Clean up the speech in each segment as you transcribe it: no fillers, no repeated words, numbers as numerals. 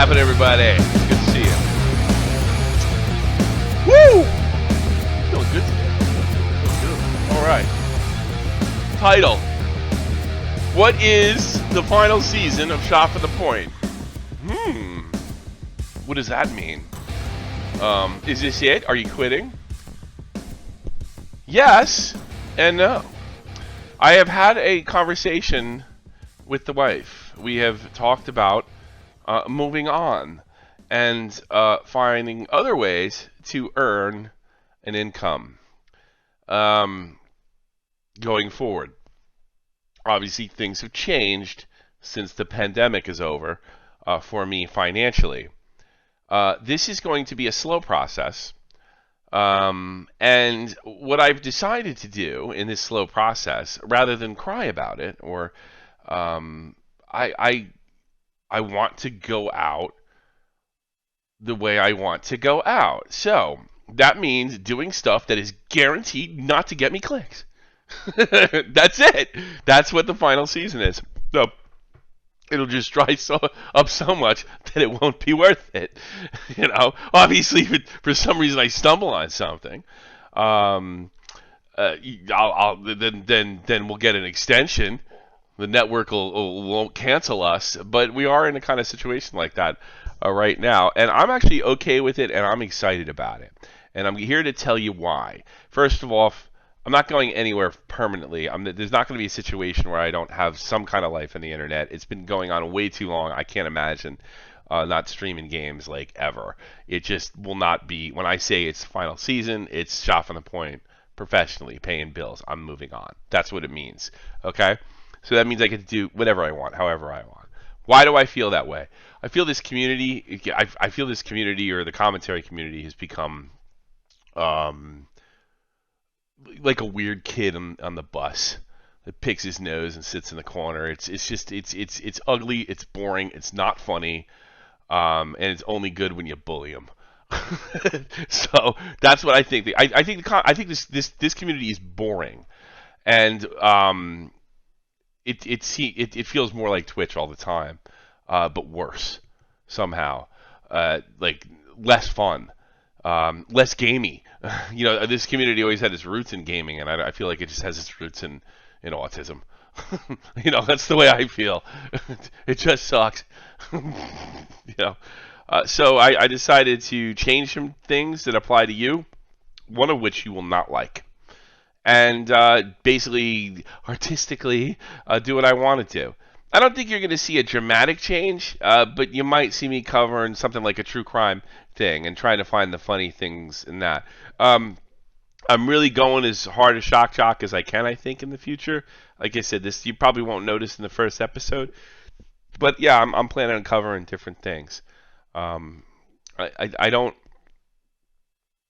happening, everybody? Good to see you. Woo! Feeling good today. Feeling good. All right. Title. What is the final season of Shot for the Point? What does that mean? Is this it? Are you quitting? Yes and no. I have had a conversation with the wife. We have talked about moving on and finding other ways to earn an income going forward. Obviously, things have changed since the pandemic is over for me financially. This is going to be a slow process. And what I've decided to do in this slow process, rather than cry about it, or I want to go out the way I want to go out. So that means doing stuff that is guaranteed not to get me clicks. That's it. That's what the final season is. So it'll just dry up so much that it won't be worth it. Obviously, if for some reason I stumble on something, then we'll get an extension. The network won't cancel us, but we are in a kind of situation like that right now, and I'm actually okay with it, and I'm excited about it, and I'm here to tell you why. First of all, I'm not going anywhere permanently. There's not going to be a situation where I don't have some kind of life on the internet. It's been going on way too long. I can't imagine not streaming games like ever. It just will not be. When I say it's final season, it's Shot from the Point professionally, paying bills. I'm moving on. That's what it means. Okay? So that means I get to do whatever I want, however I want. Why do I feel that way? I feel this community. I feel this community, or the commentary community, has become like a weird kid on the bus that picks his nose and sits in the corner. It's ugly. It's boring. It's not funny, and it's only good when you bully them. So that's what I think. I think this community is boring, and it feels more like Twitch all the time, but worse somehow. Like less fun, less gamey. This community always had its roots in gaming, and I feel like it just has its roots in autism. That's the way I feel. It just sucks. So I decided to change some things that apply to you, one of which you will not like. And basically, artistically, do what I want to do. I don't think you're going to see a dramatic change, but you might see me covering something like a true crime thing and trying to find the funny things in that. I'm really going as hard a shock jock as I can, I think, in the future. Like I said, this you probably won't notice in the first episode. But yeah, I'm planning on covering different things. I don't...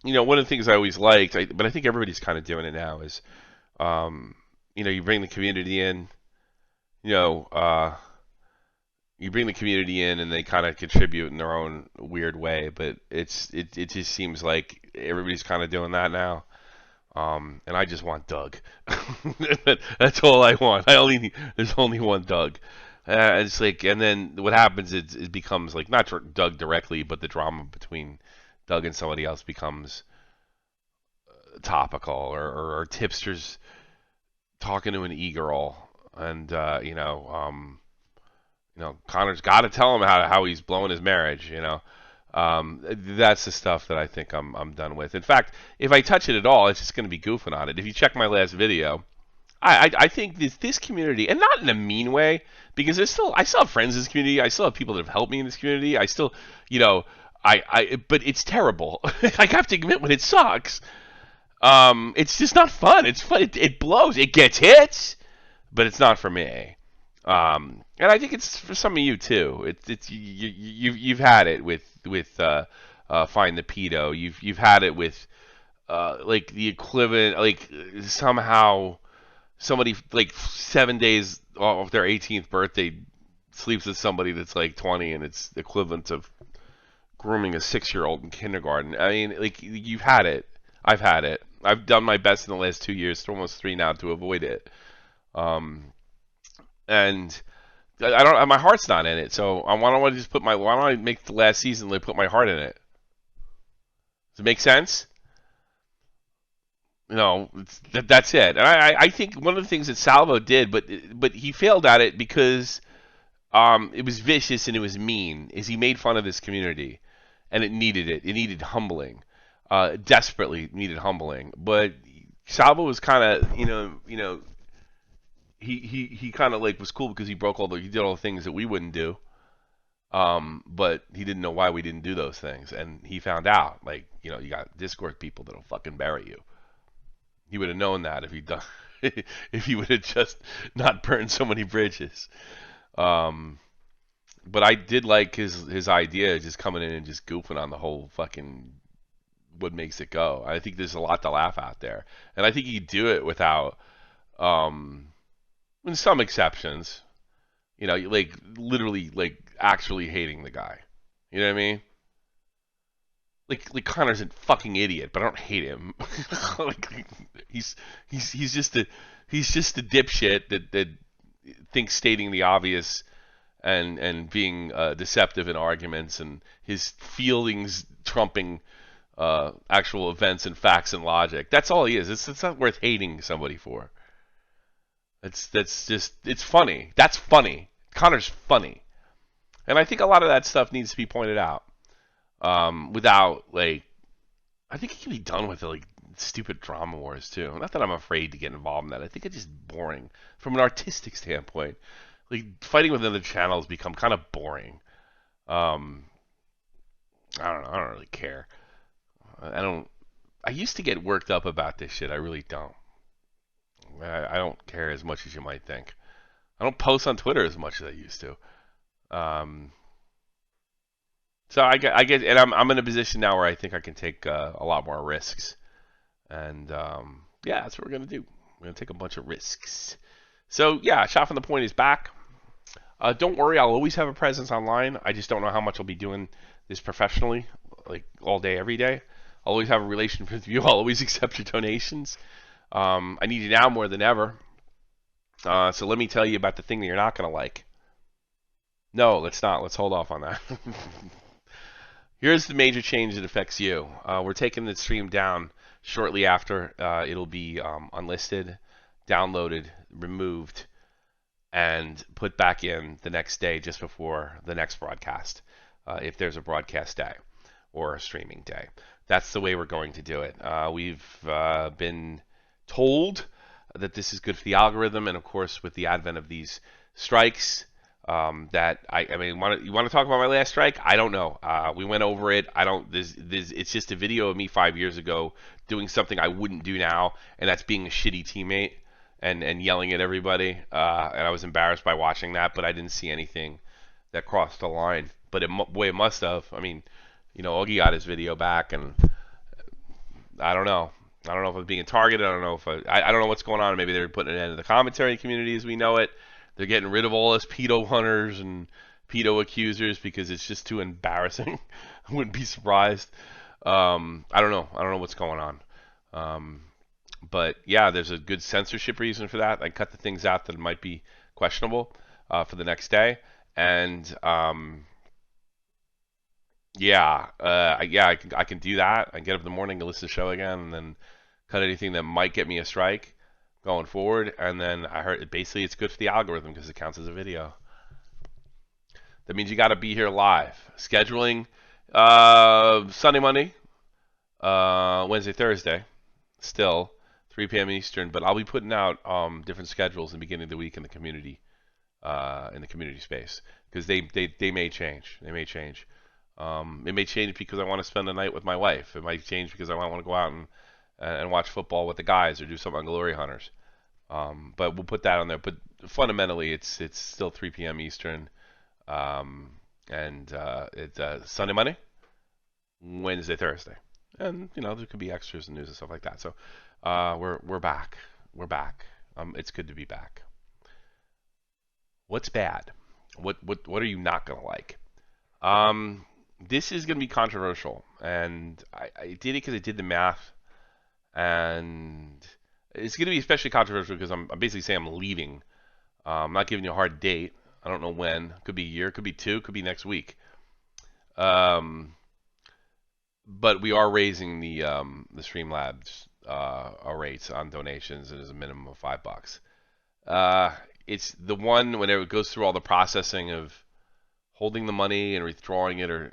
one of the things I always liked, but I think everybody's kind of doing it now, is, you bring the community in, you bring the community in and they kind of contribute in their own weird way, but it just seems like everybody's kind of doing that now. And I just want Doug. That's all I want. There's only one Doug. It's like, and then what happens is it becomes like not Doug directly, but the drama between Doug and somebody else becomes topical, or tipsters talking to an e-girl, and Connor's got to tell him how he's blowing his marriage. That's the stuff that I think I'm done with. In fact, if I touch it at all, it's just going to be goofing on it. If you check my last video, I think this community, and not in a mean way, because I still have friends in this community. I still have people that have helped me in this community. I still, but it's terrible. I have to admit, when it sucks, it's just not fun. It's fun. It blows. It gets hits, but it's not for me. And I think it's for some of you too. You've had it with Find the Pedo. You've had it with like the equivalent, like somehow somebody like 7 days off their 18th birthday sleeps with somebody that's like 20, and it's the equivalent of grooming a 6-year-old in kindergarten. I mean, like, you've had it. I've had it. I've done my best in the last 2 years, almost 3 now, to avoid it. And I don't. My heart's not in it. So why don't I just put my? Why don't I make the last season? Like put my heart in it. Does it make sense? That's it. And I think one of the things that Salvo did, but he failed at it because it was vicious and it was mean. Is he made fun of this community, and it needed it. It needed humbling, desperately needed humbling. But Salvo was kind of he kind of like was cool because he did all the things that we wouldn't do. But he didn't know why we didn't do those things, and he found out. Like you got Discord people that'll fucking bury you. He would have known that if he done, if he would have just not burned so many bridges. Um, but I did like his idea, just coming in and just goofing on the whole fucking what makes it go. I think there's a lot to laugh at there, and I think he could do it without, in some exceptions, like literally like actually hating the guy. You know what I mean? Like Connor's a fucking idiot, but I don't hate him. like, he's just a dipshit that thinks stating the obvious and being deceptive in arguments and his feelings trumping actual events and facts and logic. That's all he is. It's not worth hating somebody for. It's funny. That's funny. Connor's funny, and I think a lot of that stuff needs to be pointed out. Without like, I think it can be done with like stupid drama wars too. Not that I'm afraid to get involved in that. I think it's just boring from an artistic standpoint. Like fighting with other channels become kind of boring. Um, I don't know. I don't really care. I don't. I used to get worked up about this shit. I really don't. I don't care as much as you might think. I don't post on Twitter as much as I used to. Um, So I get, and I'm in a position now where I think I can take a lot more risks, and yeah, that's what we're gonna do. We're gonna take a bunch of risks. So yeah, Shot from the Point is back. Don't worry, I'll always have a presence online. I just don't know how much I'll be doing this professionally, like all day, every day. I'll always have a relationship with you. I'll always accept your donations. I need you now more than ever. So let me tell you about the thing that you're not gonna like. No, let's not. Let's hold off on that. Here's the major change that affects you. We're taking the stream down shortly after. It'll be unlisted, downloaded, removed, and put back in the next day just before the next broadcast, if there's a broadcast day or a streaming day. That's the way we're going to do it. We've been told that this is good for the algorithm, and of course, with the advent of these strikes, that I mean, you want to talk about my last strike? I don't know. We went over it. I don't. It's just a video of me 5 years ago doing something I wouldn't do now, and that's being a shitty teammate and yelling at everybody. And I was embarrassed by watching that, but I didn't see anything that crossed the line. But it must have. I mean, Augie got his video back, and I don't know. I don't know if I'm being targeted. I don't know if I don't know what's going on. Maybe they're putting an end to the commentary community as we know it. They're getting rid of all us pedo hunters and pedo accusers because it's just too embarrassing. I wouldn't be surprised. I don't know. I don't know what's going on. But yeah, there's a good censorship reason for that. I cut the things out that might be questionable for the next day. And yeah, I can do that. I get up in the morning to listen to the show again, and then cut anything that might get me a strike going forward. And then I heard basically it's good for the algorithm because it counts as a video. That means you got to be here live. Scheduling Sunday, Monday, Wednesday, Thursday, still 3 p.m. Eastern. But I'll be putting out different schedules in the beginning of the week in the community space because they may change. They may change. It may change because I want to spend the night with my wife. It might change because I want to go out and watch football with the guys or do something on Glory Hunters. But we'll put that on there. But fundamentally, it's still 3 p.m. Eastern, and it's Sunday, Monday, Wednesday, Thursday, and there could be extras and news and stuff like that. So we're back. We're back. It's good to be back. What's bad? What are you not gonna like? This is gonna be controversial, and I did it because I did the math. And it's going to be especially controversial because I'm basically saying I'm leaving. I'm not giving you a hard date. I don't know when. Could be a year, could be two, could be next week. Um, but we are raising the Streamlabs rates on donations. It is a minimum of $5. Uh, it's the one when it goes through all the processing of holding the money and withdrawing it, or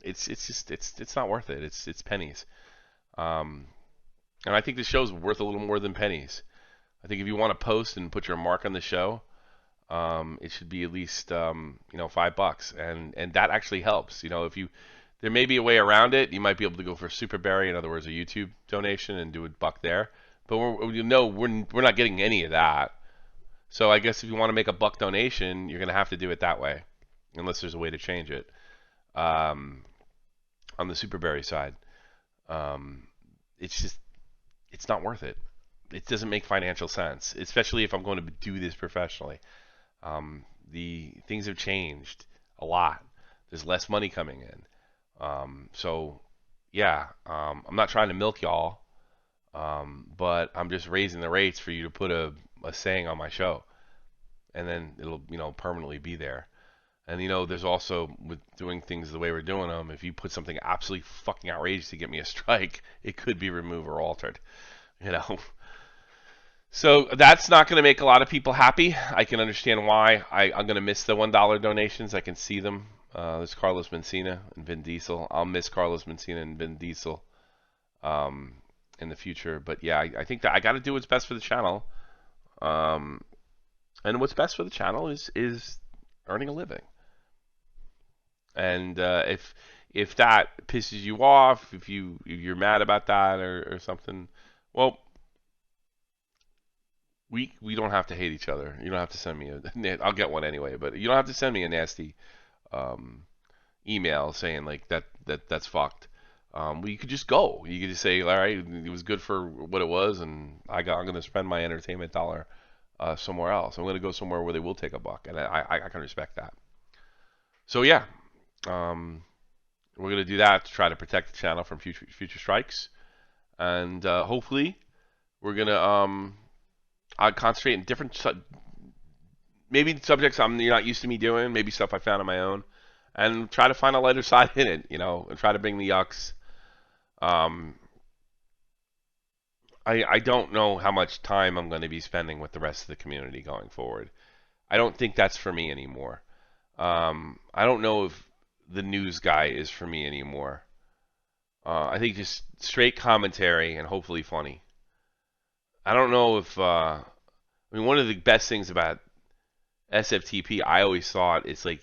it's just it's not worth it. It's pennies. Um, and I think the show's worth a little more than pennies. I think if you want to post and put your mark on the show, it should be at least $5, and that actually helps. If you there may be a way around it. You might be able to go for Super Berry, in other words, a YouTube donation, and do a buck there. But we're not getting any of that. So I guess if you want to make a buck donation, you're going to have to do it that way, unless there's a way to change it. On the Super Berry side, um, it's not worth it. It doesn't make financial sense, especially if I'm going to do this professionally. The things have changed a lot. There's less money coming in. So yeah, I'm not trying to milk y'all, but I'm just raising the rates for you to put a saying on my show, and then it'll permanently be there. And there's also, with doing things the way we're doing them, if you put something absolutely fucking outrageous to get me a strike, it could be removed or altered. You know. So that's not going to make a lot of people happy. I can understand why. I'm going to miss the $1 donations. I can see them. There's Carlos Mencina and Vin Diesel. I'll miss Carlos Mencina and Vin Diesel in the future. But yeah, I think that I got to do what's best for the channel. And what's best for the channel is earning a living. And if that pisses you off, if you're mad about that or something, well, we don't have to hate each other. You don't have to send me I'll get one anyway, but you don't have to send me a nasty email saying like that's fucked. Well, you could just go. You could just say, all right, it was good for what it was, and I'm going to spend my entertainment dollar somewhere else. I'm going to go somewhere where they will take a buck, and I can respect that. So yeah, we're going to do that to try to protect the channel from future strikes, and hopefully we're going to concentrate in different maybe subjects you're not used to me doing, maybe stuff I found on my own, and try to find a lighter side in it, and try to bring the yucks. I don't know how much time I'm going to be spending with the rest of the community going forward. I don't think that's for me anymore. I don't know if the news guy is for me anymore. I think just straight commentary and hopefully funny. I don't know if one of the best things about SFTP, I always thought it's like,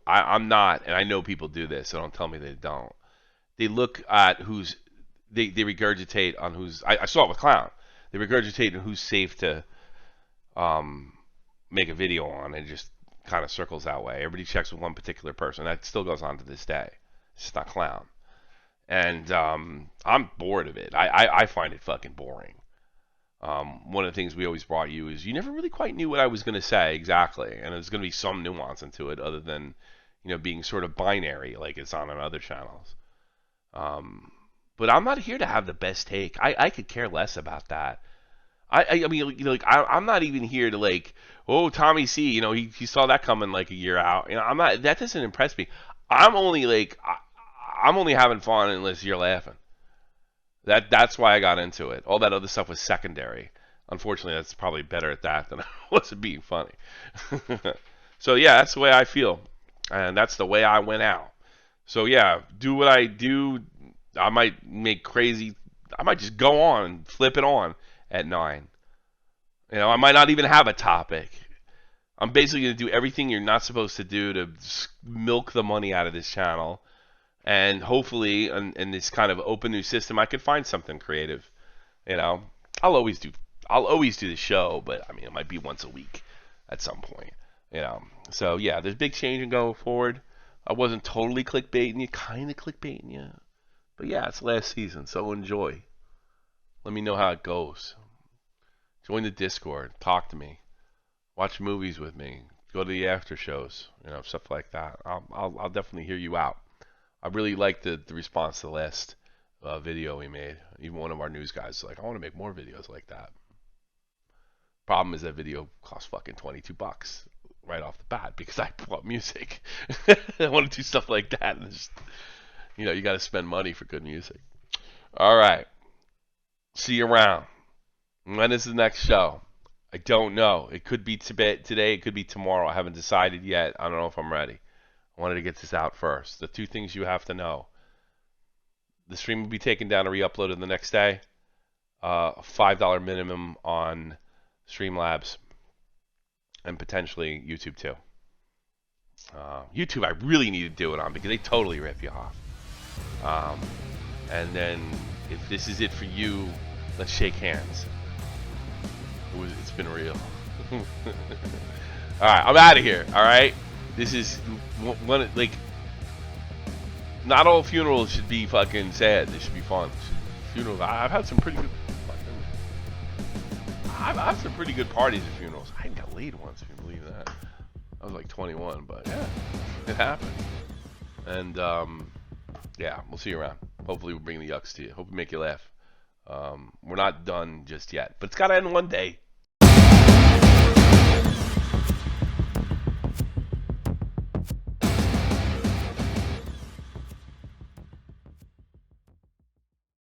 I'm not, and I know people do this, so don't tell me they don't. They look at they regurgitate on who's, I saw it with Clown. They regurgitate on who's safe to make a video on, and just kind of circles that way. Everybody checks with one particular person. That still goes on to this day. It's just not Clown. And I'm bored of it. I find it fucking boring. One of the things we always brought you is you never really quite knew what I was going to say exactly, and there's going to be some nuance into it other than being sort of binary like it's on other channels. But I'm not here to have the best take. I could care less about that. I mean, I'm not even here to like, oh, Tommy C, he saw that coming like a year out. I'm not. That doesn't impress me. I'm only I'm only having fun unless you're laughing. That's why I got into it. All that other stuff was secondary. Unfortunately, that's probably better at that than I was at being funny. So yeah, that's the way I feel, and that's the way I went out. So yeah, do what I do. I might make crazy. I might just go on and flip it on at 9. I might not even have a topic. I'm basically going to do everything you're not supposed to do to milk the money out of this channel. And hopefully, in this kind of open new system, I could find something creative. I'll always do the show, but I mean, it might be once a week at some point. So yeah, there's big change going forward. I wasn't totally clickbaiting you, kind of clickbaiting you, but yeah, it's last season, so enjoy. Let me know how it goes. Join the Discord, talk to me, watch movies with me, go to the after shows, stuff like that. I'll definitely hear you out. I really liked the response to the last video we made. Even one of our news guys was like, I want to make more videos like that. Problem is that video costs fucking $22. right off the bat because I bought music. I want to do stuff like that, and just, you got to spend money for good music. All right, see you around. When is the next show? I don't know. It could be today. It could be tomorrow. I haven't decided yet. I don't know if I'm ready. I wanted to get this out first. The two things you have to know: the stream will be taken down and re-uploaded the next day. $5 minimum on Streamlabs and potentially YouTube too. YouTube, I really need to do it on because they totally rip you off. And then if this is it for you, let's shake hands. It's been real. All right, I'm out of here. All right, this is one like. Not all funerals should be fucking sad. They should be fun. Funerals. I've had some pretty good. I've had some pretty good parties at funerals. I got laid once, if you believe that. I was like 21, but yeah, it happened. And yeah, we'll see you around. Hopefully, we'll bring the yucks to you. Hope we make you laugh. We're not done just yet, but it's got to end one day.